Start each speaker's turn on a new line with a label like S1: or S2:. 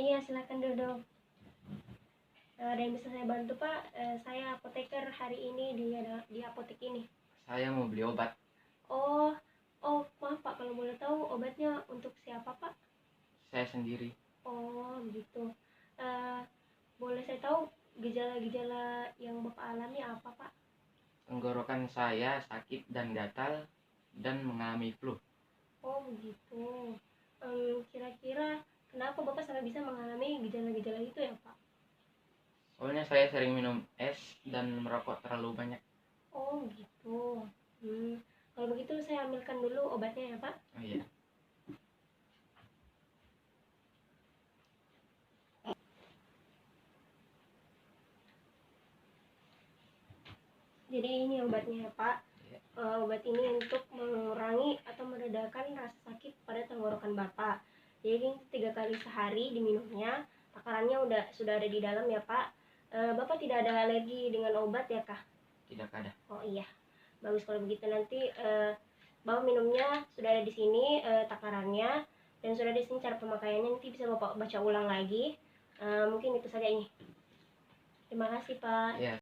S1: Iya, silakan duduk. Ada yang bisa saya bantu, Pak? Saya apoteker hari ini di apotek ini.
S2: Saya mau beli obat.
S1: Oh, oh, maaf Pak, kalau boleh tahu obatnya untuk siapa, Pak?
S2: Saya sendiri.
S1: Oh, begitu. Eh, Boleh saya tahu gejala-gejala yang Bapak alami apa, Pak?
S2: Tenggorokan saya sakit dan gatal dan mengalami flu.
S1: Oh, begitu. Kira-kira kenapa Bapak sampai bisa mengalami gejala-gejala itu ya, Pak?
S2: Soalnya saya sering minum es dan merokok terlalu banyak.
S1: Oh, gitu. Kalau begitu saya ambilkan dulu obatnya ya, Pak.
S2: Oh iya.
S1: Jadi ini obatnya ya, Pak.
S2: Iya.
S1: Obat ini untuk mengurangi atau meredakan rasa sakit pada tenggorokan Bapak. Jadi 3 kali sehari diminumnya. Takarannya sudah ada di dalam ya, Pak. Bapak tidak ada alergi dengan obat ya, Kak?
S2: Tidak ada.
S1: Oh iya, bagus kalau begitu. Nanti Bapak minumnya sudah ada di sini, takarannya, dan sudah ada di sini cara pemakaiannya. Nanti bisa Bapak baca ulang lagi. Mungkin itu saja ini. Terima kasih, Pak.
S2: Iya.